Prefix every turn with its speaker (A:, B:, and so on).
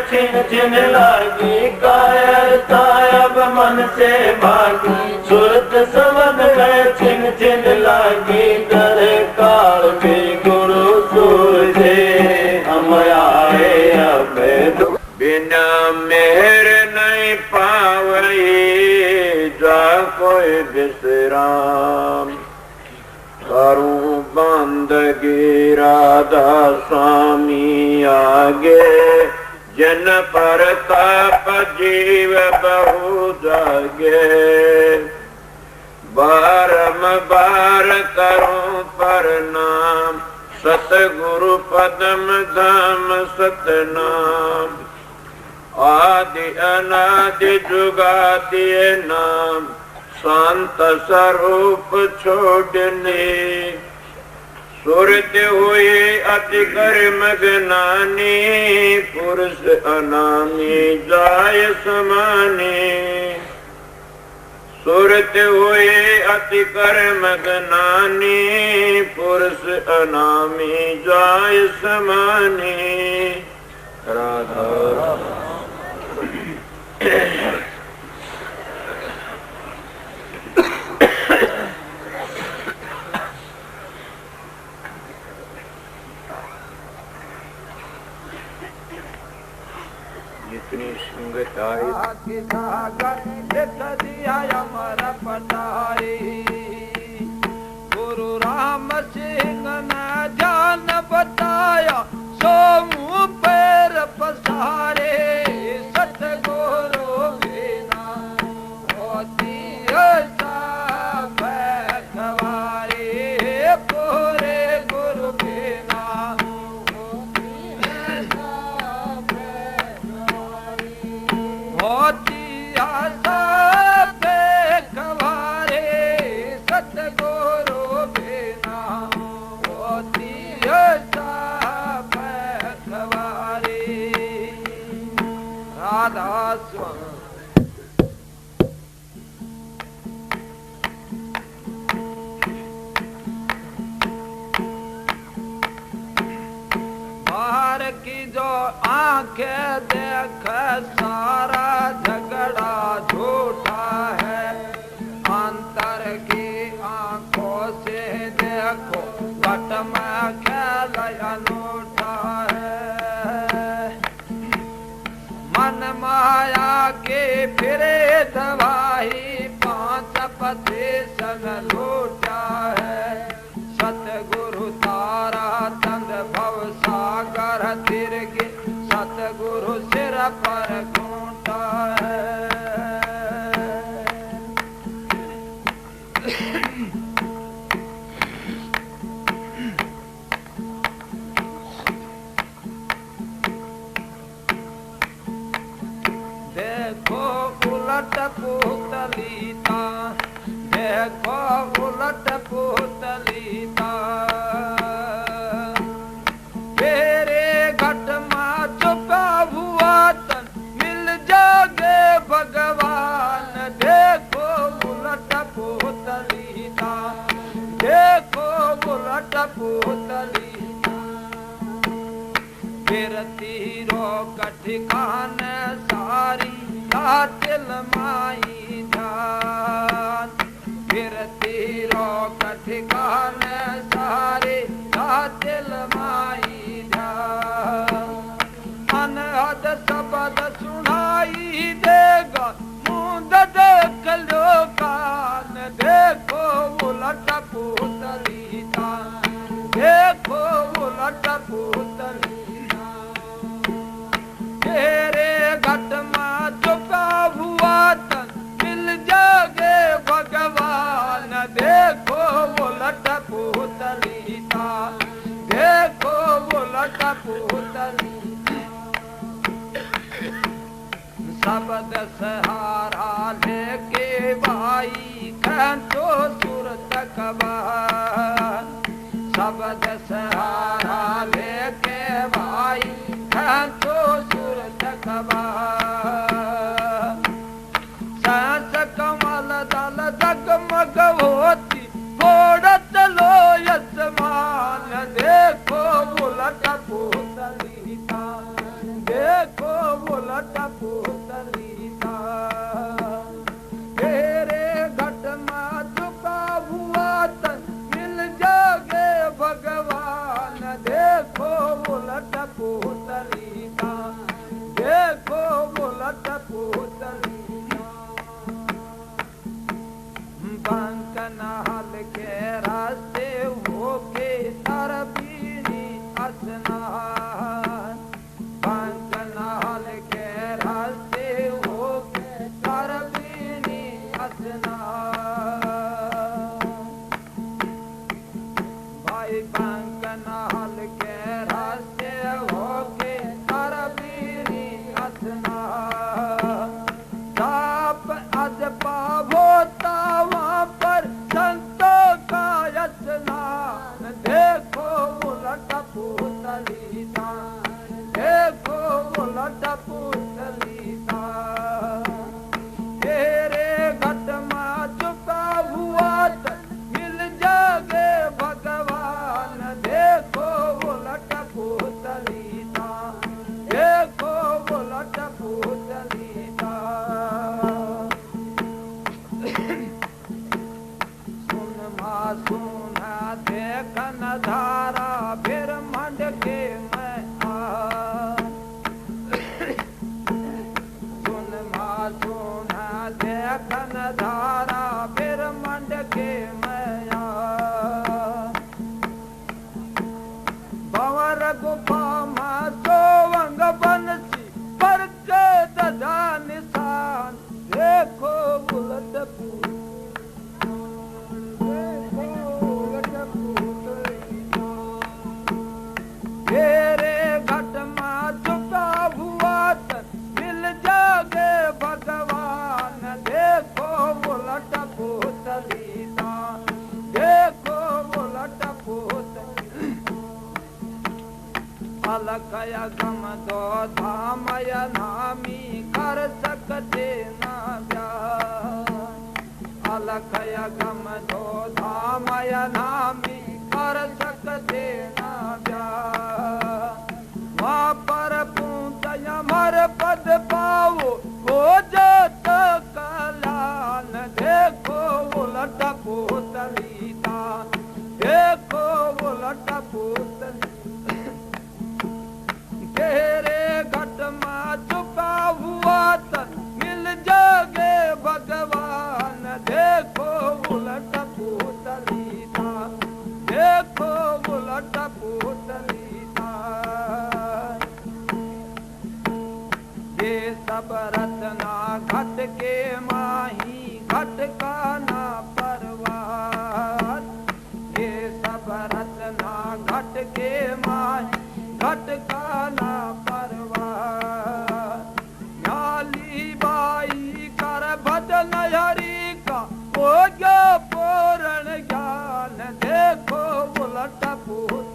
A: छिन छिन लागी कायरता अब मन से भागी सूरत समझ में छिन छिन लागी डर काल भी गुरु सूझे हम आए अब बिना मेहर नहीं पावई जा कोई विश्राम करूं बंदगी राधा स्वामी आगे जन परताप जीव बहु जागे बारंबार करूं प्रणाम सतगुरु पदम धाम सतनाम आदि अनादि जुगादि नाम शांत स्वरूप छोड़ने सुरत हुए अति कर्म ज्ञानी पुरुष अनामी जाय समाने सुरत हुए अति कर्म ज्ञानी पुरुष अनामी जाय समाने राधा जितनी संगत आई अमर पटारी गुरु राम सिंह ने जान बताया सो मुँह पैर पसारे सतगुरु बिना होती खवारे पूरे गुरु बिना बाहर की जो आंखें देख सारा झगड़ा झूठा है अंतर की आंखों से देखो घट में खेल अनूठा है मन माया के फिरे दवाही पांच पति सन लूटा है सतगुरु तारा चंद भव सागर तिरगे सतगुरु सिर पर घूंटा है देखो उलट पुतलीता देखो उलट पुतलीता तेरे घट में चुका हुआ तन मिल जागे भगवान देखो उलट पुतलीता देखो उलट पुतलीता फिर तीरों का ठिकान सारी कातिल माई जान फिर तीरों का ठिकान सारे कातिल माई जान अनहद शब्द सुनाई देगा मुंद देख लो कान देखो उलट पुतलीता देखो उलट पुतलीता तेरे घट में चुका हुआ तन मिल जागे भगवान देखो उलट पुतलीता देखो उलट पुतलीता शब्द सहारा लेके भाई घंटो सुरत कबान शब्द सहारा लेके भाई घंटो सुरत कबान सांस कमल दल जगमग होती घोड़त लो यजमान देखो उलट पुतलीता देखो उलट पुतली दा तेरे घट में चुका हुआ तन मिल जागे भगवान देखो उलट पुतली दा देखो उलट पुतली दा बंकनाल के रास्ते होके तरबीनी स्नान बंकनाल के रास्ते होके तरबीनी स्नान भाई बंकनाल के रास्ते होके तरबीनी स्नान साप अज पावोता वहाँ पर संतों का स्नान देखो उलट पुतली दा देखो उलट पुतली दा तेरे घट में चुका हुआ मिल जागे भगवान देखो उलट पुतली दा देखो उलट पुतली दा सुना देखन धारा फिर मंड के मैं सुना देखन धारा फिर मंड के मैं भंवर गुफा में सोवंग बंसी पर के दजा निशान देखो उलट तेरे घट में चुका हुआ तन मिल जागे भगवान देखो उलट पुतली दा देखो उलट पुतली अलकया गम दो धामय नामी कर सकते ना ब्याह अलकया गम दो धामय नामी कर सकते ना ब्याह वहाँ पर पूतय मर पद पाओ हो जात कल्याण देखो उलट पुतली दा देखो उलट पुतली तेरे घट में चुका हुआ तन मिल जागे भगवान देखो उलट पुतली दा देखो उलट पुतली दा ये सब रत्ना घट के माही घट का ना परवार ये सब रत्ना घट के माही घट का ना परवार न्याली बाई कर भजन हरि का हो गया पूर्ण ज्ञान देखो उलट पुतली